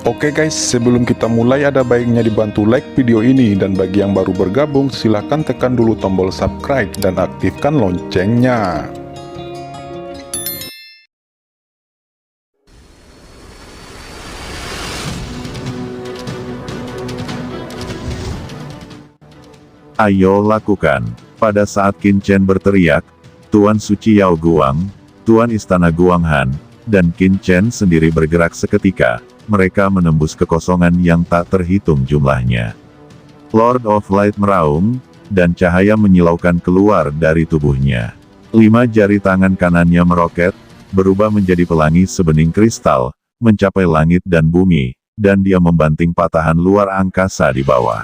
Oke guys, sebelum kita mulai ada baiknya dibantu like video ini, dan bagi yang baru bergabung silahkan tekan dulu tombol subscribe dan aktifkan loncengnya. Ayo lakukan. Pada saat Qin Chen berteriak, Tuan Suci Yao Guang, Tuan Istana Guanghan, dan Qin Chen sendiri bergerak seketika. Mereka menembus kekosongan yang tak terhitung jumlahnya. Lord of Light meraung, dan cahaya menyilaukan keluar dari tubuhnya. 5 jari tangan kanannya meroket, berubah menjadi pelangi sebening kristal, mencapai langit dan bumi, dan dia membanting patahan luar angkasa di bawah.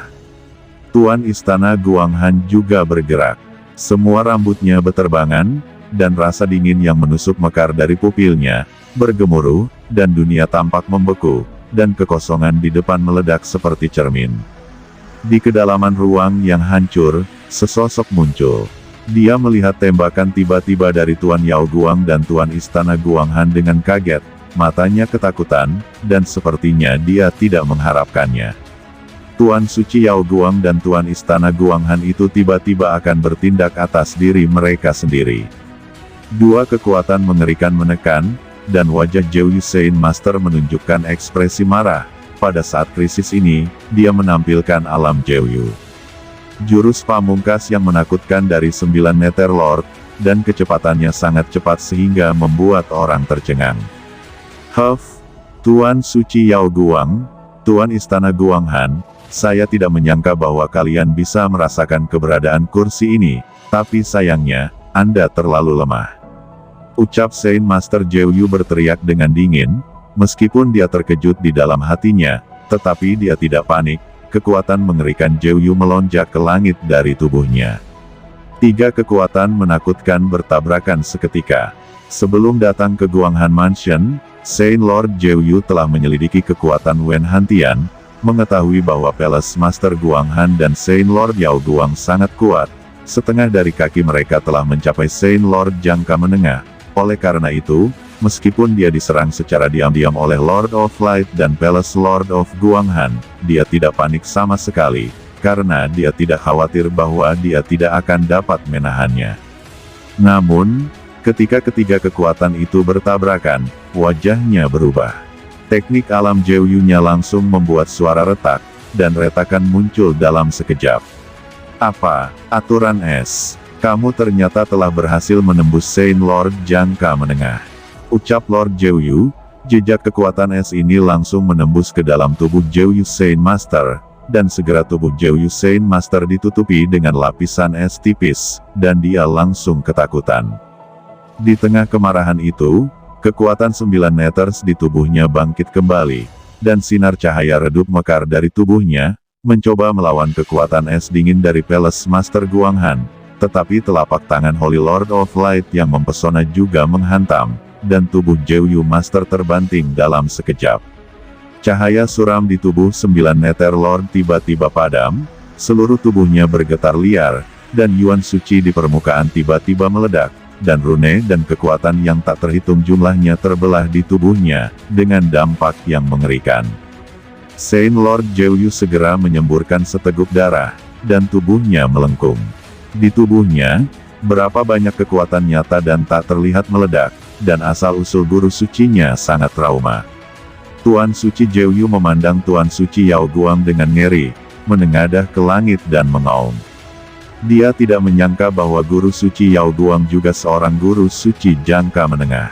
Tuan Istana Guanghan juga bergerak. Semua rambutnya beterbangan, dan rasa dingin yang menusuk mekar dari pupilnya, bergemuruh, dan dunia tampak membeku, dan kekosongan di depan meledak seperti cermin. Di kedalaman ruang yang hancur, sesosok muncul. Dia melihat tembakan tiba-tiba dari Tuan Yao Guang dan Tuan Istana Guanghan dengan kaget, matanya ketakutan, dan sepertinya dia tidak mengharapkannya. Tuan Suci Yao Guang dan Tuan Istana Guanghan itu tiba-tiba akan bertindak atas diri mereka sendiri. Dua kekuatan mengerikan menekan, dan wajah Zhou Yusein Master menunjukkan ekspresi marah. Pada saat krisis ini, dia menampilkan alam Zhou Yu. Jurus pamungkas yang menakutkan dari 9 Nether Lord, dan kecepatannya sangat cepat sehingga membuat orang tercengang. Huff, Tuan Suci Yao Guang, Tuan Istana Guanghan, saya tidak menyangka bahwa kalian bisa merasakan keberadaan kursi ini, tapi sayangnya, Anda terlalu lemah. Ucap Saint Master Zhou Yu berteriak dengan dingin, meskipun dia terkejut di dalam hatinya, tetapi dia tidak panik. Kekuatan mengerikan Zhou Yu melonjak ke langit dari tubuhnya. 3 kekuatan menakutkan bertabrakan seketika. Sebelum datang ke Guanghan Mansion, Saint Lord Zhou Yu telah menyelidiki kekuatan Wen Hantian, mengetahui bahwa Palace Master Guanghan dan Saint Lord Yao Guang sangat kuat. Setengah dari kaki mereka telah mencapai Saint Lord jangka menengah. Oleh karena itu, meskipun dia diserang secara diam-diam oleh Lord of Light dan Palace Lord of Guanghan, dia tidak panik sama sekali, karena dia tidak khawatir bahwa dia tidak akan dapat menahannya. Namun, ketika ketiga kekuatan itu bertabrakan, wajahnya berubah. Teknik alam Zhou Yu-nya langsung membuat suara retak, dan retakan muncul dalam sekejap. Apa, aturan es? Kamu ternyata telah berhasil menembus Saint Lord jangka menengah. Ucap Lord Zhou Yu, jejak kekuatan es ini langsung menembus ke dalam tubuh Zhou Yu Saint Master, dan segera tubuh Zhou Yu Saint Master ditutupi dengan lapisan es tipis, dan dia langsung ketakutan. Di tengah kemarahan itu, kekuatan 9 Nethers di tubuhnya bangkit kembali, dan sinar cahaya redup mekar dari tubuhnya, mencoba melawan kekuatan es dingin dari Palace Master Guanghan. Tetapi telapak tangan Holy Lord of Light yang mempesona juga menghantam, dan tubuh Zhou Yu Master terbanting dalam sekejap. Cahaya suram di tubuh 9 Nether Lord tiba-tiba padam, seluruh tubuhnya bergetar liar, dan Yuan Suci di permukaan tiba-tiba meledak, dan rune dan kekuatan yang tak terhitung jumlahnya terbelah di tubuhnya, dengan dampak yang mengerikan. Saint Lord Zhou Yu segera menyemburkan seteguk darah, dan tubuhnya melengkung. Di tubuhnya, berapa banyak kekuatan nyata dan tak terlihat meledak, dan asal-usul guru sucinya sangat trauma. Tuan Suci Zhou Yu memandang Tuan Suci Yao Guang dengan ngeri, menengadah ke langit dan mengaum. Dia tidak menyangka bahwa guru suci Yao Guang juga seorang guru suci jangka menengah.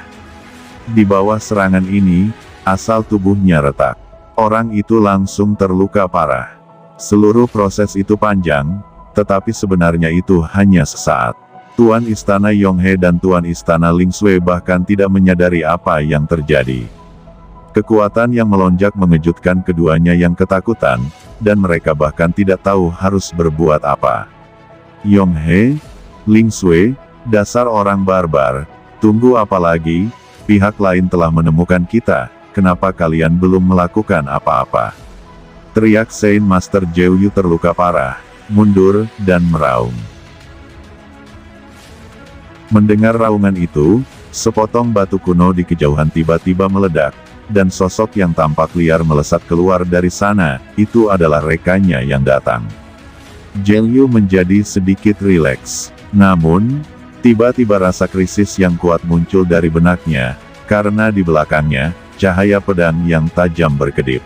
Di bawah serangan ini, asal tubuhnya retak. Orang itu langsung terluka parah. Seluruh proses itu panjang, tetapi sebenarnya itu hanya sesaat. Tuan Istana Yonghe dan Tuan Istana Lingsui bahkan tidak menyadari apa yang terjadi. Kekuatan yang melonjak mengejutkan keduanya yang ketakutan, dan mereka bahkan tidak tahu harus berbuat apa. Yonghe, Lingsui, dasar orang barbar, tunggu apa lagi? Pihak lain telah menemukan kita, kenapa kalian belum melakukan apa-apa? Teriak Saint Master Zhou Yu terluka parah, mundur, dan meraung. Mendengar raungan itu, sepotong batu kuno di kejauhan tiba-tiba meledak, dan sosok yang tampak liar melesat keluar dari sana, itu adalah rekannya yang datang. Zhou menjadi sedikit rileks. Namun, tiba-tiba rasa krisis yang kuat muncul dari benaknya, karena di belakangnya, cahaya pedang yang tajam berkedip.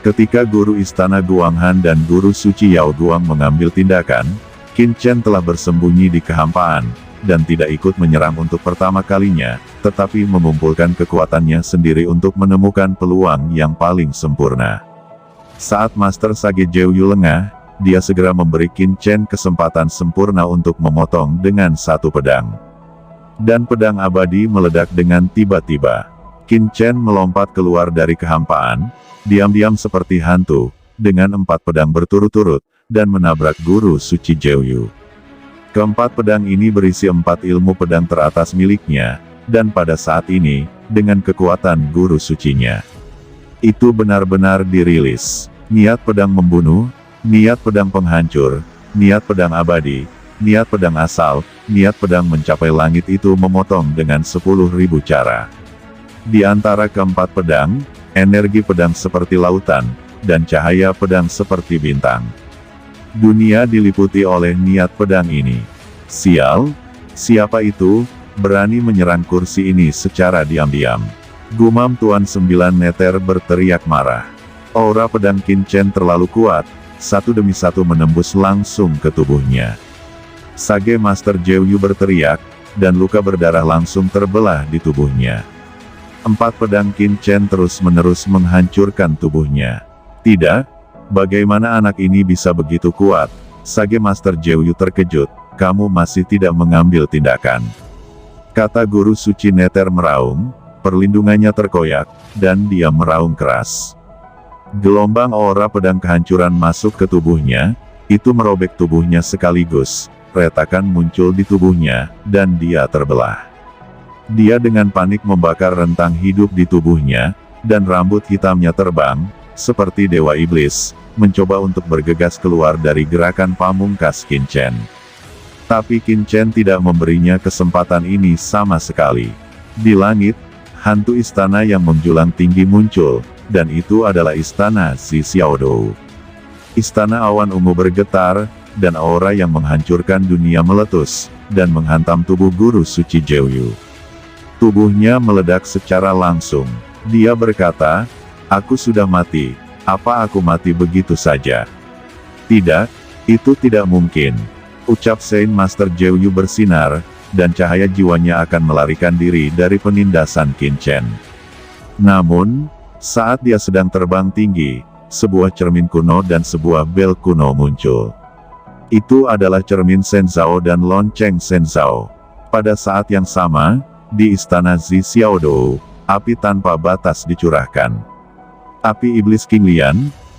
Ketika guru istana Guanghan dan guru suci Yao Guang mengambil tindakan, Qin Chen telah bersembunyi di kehampaan, dan tidak ikut menyerang untuk pertama kalinya, tetapi mengumpulkan kekuatannya sendiri untuk menemukan peluang yang paling sempurna. Saat Master Sage Zhou lengah, dia segera memberi Qin Chen kesempatan sempurna untuk memotong dengan satu pedang. Dan pedang abadi meledak dengan tiba-tiba. Qin Chen melompat keluar dari kehampaan, diam-diam seperti hantu, dengan 4 pedang berturut-turut, dan menabrak guru suci Zhou. Keempat pedang ini berisi 4 ilmu pedang teratas miliknya, dan pada saat ini, dengan kekuatan guru sucinya, itu benar-benar dirilis. Niat pedang membunuh, niat pedang penghancur, niat pedang abadi, niat pedang asal, niat pedang mencapai langit itu memotong dengan 10.000 cara. Di antara keempat pedang, energi pedang seperti lautan, dan cahaya pedang seperti bintang. Dunia diliputi oleh niat pedang ini. Sial, siapa itu, berani menyerang kursi ini secara diam-diam? Gumam Tuan 9 Neter berteriak marah. Aura pedang Qin Chen terlalu kuat, satu demi satu menembus langsung ke tubuhnya. Sage Master Zhou berteriak, dan luka berdarah langsung terbelah di tubuhnya. 4 pedang Qin Chen terus-menerus menghancurkan tubuhnya. Tidak, bagaimana anak ini bisa begitu kuat? Sage Master Zhou terkejut, kamu masih tidak mengambil tindakan. Kata guru suci Neter meraung, perlindungannya terkoyak, dan dia meraung keras. Gelombang aura pedang kehancuran masuk ke tubuhnya, itu merobek tubuhnya sekaligus, retakan muncul di tubuhnya, dan dia terbelah. Dia dengan panik membakar rentang hidup di tubuhnya, dan rambut hitamnya terbang, seperti dewa iblis, mencoba untuk bergegas keluar dari gerakan pamungkas Qin Chen. Tapi Qin Chen tidak memberinya kesempatan ini sama sekali. Di langit, hantu istana yang menjulang tinggi muncul, dan itu adalah istana Zi Xiaodou. Istana awan ungu bergetar, dan aura yang menghancurkan dunia meletus, dan menghantam tubuh guru suci Zhou. Tubuhnya meledak secara langsung. Dia berkata, aku sudah mati, apa aku mati begitu saja? Tidak, itu tidak mungkin. Ucap Saint Master Zhou bersinar, dan cahaya jiwanya akan melarikan diri dari penindasan Qin Chen. Namun, saat dia sedang terbang tinggi, sebuah cermin kuno dan sebuah bel kuno muncul. Itu adalah cermin Shenzhou dan lonceng Shenzhou. Pada saat yang sama, di istana Zi Xiaodou, api tanpa batas dicurahkan. Api iblis King Lian,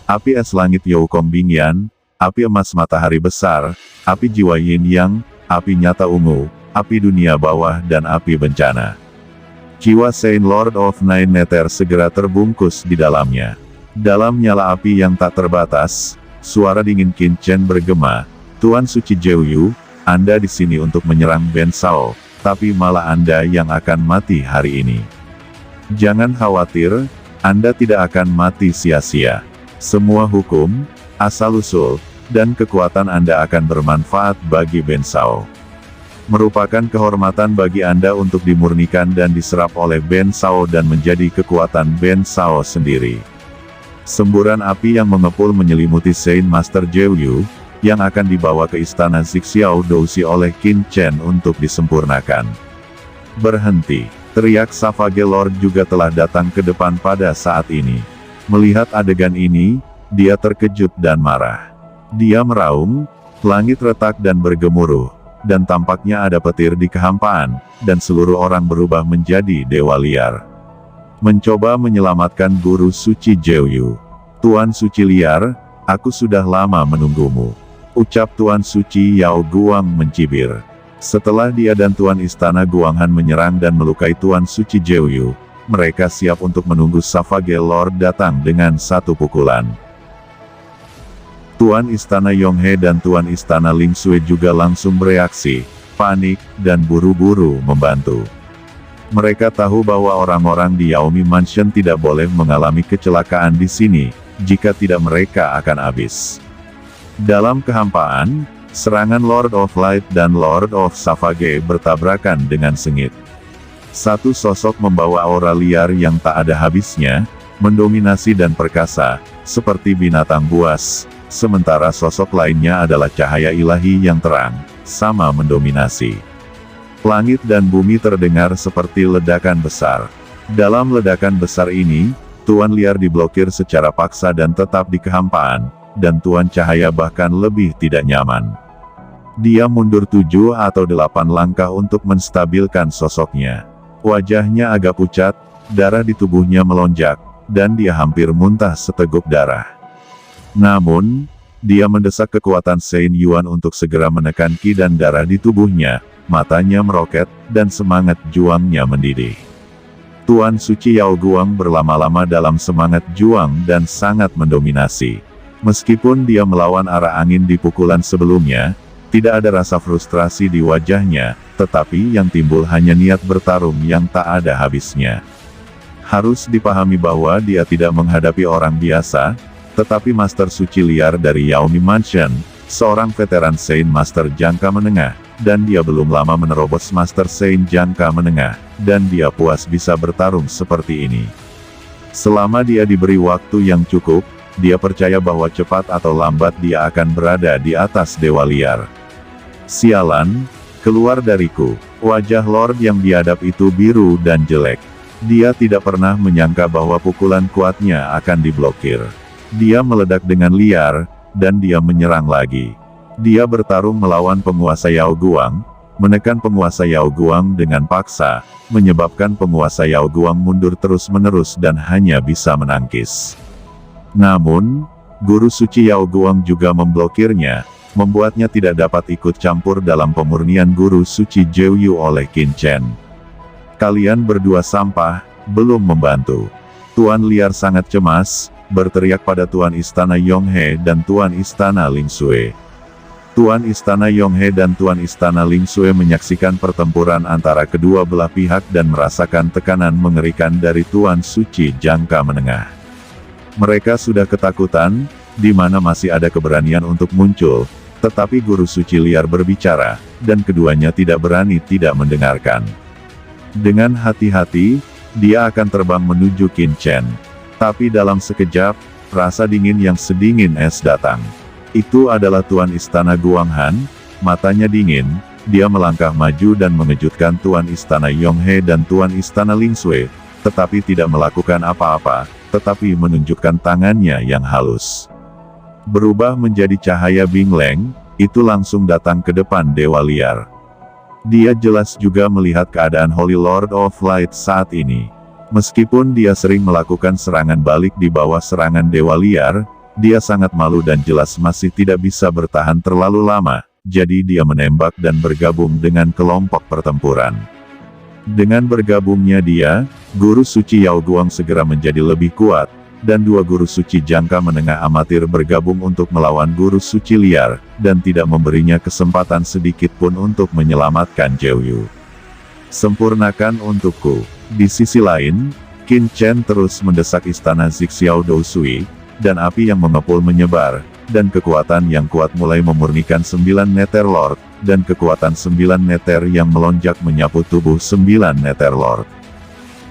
api es langit Youkong Bingyan, api emas matahari besar, api jiwa Yin Yang, api nyata ungu, api dunia bawah dan api bencana. Jiwa Saint Lord of Nine Nether segera terbungkus di dalamnya. Dalam nyala api yang tak terbatas, suara dingin Qin Chen bergema, Tuan Suci Zhou, Anda di sini untuk menyerang Ben Shao, tapi malah Anda yang akan mati hari ini. Jangan khawatir, Anda tidak akan mati sia-sia. Semua hukum, asal-usul, dan kekuatan Anda akan bermanfaat bagi Ben Shao. Merupakan kehormatan bagi Anda untuk dimurnikan dan diserap oleh Ben Shao dan menjadi kekuatan Ben Shao sendiri. Semburan api yang mengepul menyelimuti Saint Master Zhou, yang akan dibawa ke istana Zi Xiaodou oleh Qin Chen untuk disempurnakan. Berhenti, teriak Savage Lord juga telah datang ke depan pada saat ini. Melihat adegan ini, dia terkejut dan marah. Dia meraung, langit retak dan bergemuruh, dan tampaknya ada petir di kehampaan, dan seluruh orang berubah menjadi dewa liar. Mencoba menyelamatkan guru suci Zhou. Tuan suci liar, aku sudah lama menunggumu. Ucap Tuan suci Yao Guang mencibir. Setelah dia dan Tuan Istana Guanghan menyerang dan melukai Tuan suci Zhou, mereka siap untuk menunggu Savage Lord datang dengan satu pukulan. Tuan Istana Yonghe dan Tuan Istana Ling Sui juga langsung bereaksi, panik, dan buru-buru membantu. Mereka tahu bahwa orang-orang di Yaomi Mansion tidak boleh mengalami kecelakaan di sini, jika tidak mereka akan habis. Dalam kehampaan, serangan Lord of Light dan Lord of Savage bertabrakan dengan sengit. Satu sosok membawa aura liar yang tak ada habisnya, mendominasi dan perkasa, seperti binatang buas, sementara sosok lainnya adalah cahaya ilahi yang terang, sama mendominasi. Langit dan bumi terdengar seperti ledakan besar. Dalam ledakan besar ini, Tuan Liar diblokir secara paksa dan tetap di kehampaan, dan Tuan Cahaya bahkan lebih tidak nyaman. Dia mundur 7 atau 8 langkah untuk menstabilkan sosoknya. Wajahnya agak pucat, darah di tubuhnya melonjak, dan dia hampir muntah seteguk darah. Namun, dia mendesak kekuatan Saint Yuan untuk segera menekan ki dan darah di tubuhnya, matanya meroket, dan semangat juangnya mendidih. Tuan Suci Yao Guang berlama-lama dalam semangat juang dan sangat mendominasi. Meskipun dia melawan arah angin di pukulan sebelumnya, tidak ada rasa frustrasi di wajahnya, tetapi yang timbul hanya niat bertarung yang tak ada habisnya. Harus dipahami bahwa dia tidak menghadapi orang biasa, tetapi Master Suci Liar dari Yaomi Mansion, seorang veteran Saint Master jangka menengah, dan dia belum lama menerobos Master Saint jangka menengah, dan dia puas bisa bertarung seperti ini. Selama dia diberi waktu yang cukup, dia percaya bahwa cepat atau lambat dia akan berada di atas Dewa Liar. Sialan, keluar dariku. Wajah Lord yang biadab itu biru dan jelek. Dia tidak pernah menyangka bahwa pukulan kuatnya akan diblokir. Dia meledak dengan liar, dan dia menyerang lagi. Dia bertarung melawan penguasa Yao Guang, menekan penguasa Yao Guang dengan paksa, menyebabkan penguasa Yao Guang mundur terus-menerus dan hanya bisa menangkis. Namun, Guru Suci Yao Guang juga memblokirnya, membuatnya tidak dapat ikut campur dalam pemurnian Guru Suci Jiuyu oleh Qin Chen. Kalian berdua sampah, belum membantu. Tuan Liar sangat cemas, berteriak pada Tuan Istana Yonghe dan Tuan Istana Ling Sui. Tuan Istana Yonghe dan Tuan Istana Ling Sui menyaksikan pertempuran antara kedua belah pihak dan merasakan tekanan mengerikan dari Tuan Suci jangka menengah. Mereka sudah ketakutan, di mana masih ada keberanian untuk muncul, tetapi Guru Suci Liar berbicara, dan keduanya tidak berani tidak mendengarkan. Dengan hati-hati, dia akan terbang menuju Qin Chen. Tapi dalam sekejap, rasa dingin yang sedingin es datang. Itu adalah Tuan Istana Guanghan, matanya dingin, dia melangkah maju dan mengejutkan Tuan Istana Yonghe dan Tuan Istana Ling Sui, tetapi tidak melakukan apa-apa, tetapi menunjukkan tangannya yang halus. Berubah menjadi cahaya Bing Leng, itu langsung datang ke depan Dewa Liar. Dia jelas juga melihat keadaan Holy Lord of Light saat ini. Meskipun dia sering melakukan serangan balik di bawah serangan Dewa Liar, dia sangat malu dan jelas masih tidak bisa bertahan terlalu lama, jadi dia menembak dan bergabung dengan kelompok pertempuran. Dengan bergabungnya dia, Guru Suci Yao Guang segera menjadi lebih kuat, dan dua Guru Suci jangka menengah amatir bergabung untuk melawan Guru Suci Liar, dan tidak memberinya kesempatan sedikit pun untuk menyelamatkan Jiuyu. Sempurnakan untukku. Di sisi lain, Qin Chen terus mendesak istana Zixiao Dousui, dan api yang mengepul menyebar, dan kekuatan yang kuat mulai memurnikan 9 Nether Lord, dan kekuatan 9 Nether yang melonjak menyapu tubuh 9 Nether Lord.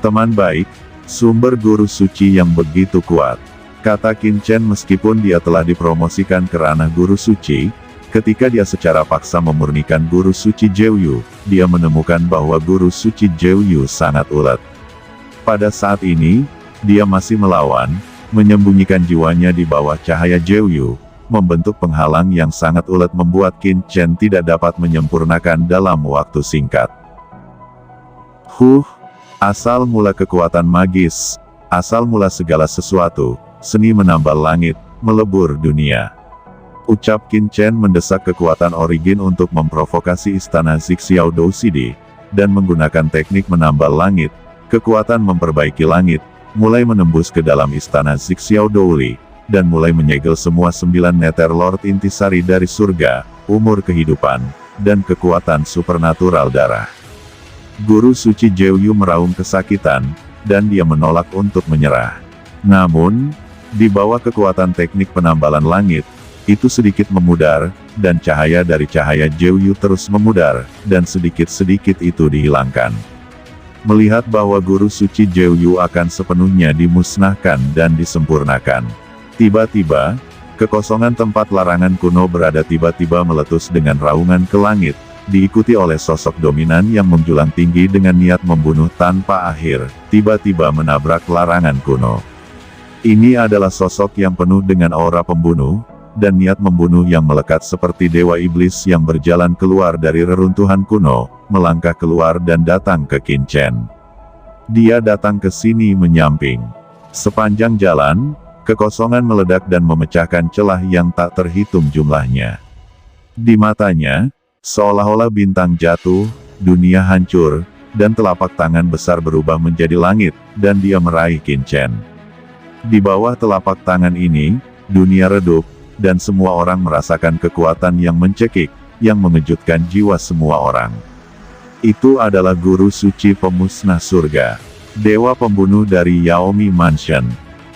Teman baik, sumber Guru Suci yang begitu kuat, kata Qin Chen meskipun dia telah dipromosikan ke ranah Guru Suci, ketika dia secara paksa memurnikan Guru Suci Jiuyu, dia menemukan bahwa Guru Suci Jiuyu sangat ulet. Pada saat ini, dia masih melawan, menyembunyikan jiwanya di bawah cahaya Jiuyu, membentuk penghalang yang sangat ulet membuat Qin Chen tidak dapat menyempurnakan dalam waktu singkat. Asal mula kekuatan magis, asal mula segala sesuatu, seni menambal langit, melebur dunia. Ucap Qin Chen mendesak kekuatan origin untuk memprovokasi istana Zixiao Dousidi, dan menggunakan teknik menambal langit, kekuatan memperbaiki langit, mulai menembus ke dalam istana Zixiao Douli, dan mulai menyegel semua 9 Nether Lord intisari dari surga, umur kehidupan, dan kekuatan supernatural darah. Guru suci Jeoyu meraung kesakitan, dan dia menolak untuk menyerah. Namun, di bawah kekuatan teknik penambalan langit, itu sedikit memudar, dan cahaya dari cahaya Jeoyu terus memudar, dan sedikit-sedikit itu dihilangkan. Melihat bahwa guru suci Jeoyu akan sepenuhnya dimusnahkan dan disempurnakan. Tiba-tiba, kekosongan tempat larangan kuno berada tiba-tiba meletus dengan raungan ke langit, diikuti oleh sosok dominan yang menjulang tinggi dengan niat membunuh tanpa akhir, tiba-tiba menabrak larangan kuno. Ini adalah sosok yang penuh dengan aura pembunuh, dan niat membunuh yang melekat seperti dewa iblis yang berjalan keluar dari reruntuhan kuno, melangkah keluar dan datang ke Qin Chen. Dia datang ke sini menyamping. Sepanjang jalan, kekosongan meledak dan memecahkan celah yang tak terhitung jumlahnya. Di matanya, seolah-olah bintang jatuh, dunia hancur, dan telapak tangan besar berubah menjadi langit, dan dia meraih Qin Chen. Di bawah telapak tangan ini, dunia redup, dan semua orang merasakan kekuatan yang mencekik, yang mengejutkan jiwa semua orang. Itu adalah guru suci pemusnah surga. Dewa pembunuh dari Yaomi Mansion.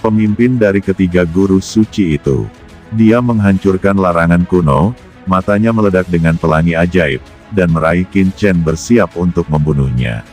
Pemimpin dari ketiga guru suci itu. Dia menghancurkan larangan kuno, matanya meledak dengan pelangi ajaib, dan meraih Qin Chen bersiap untuk membunuhnya.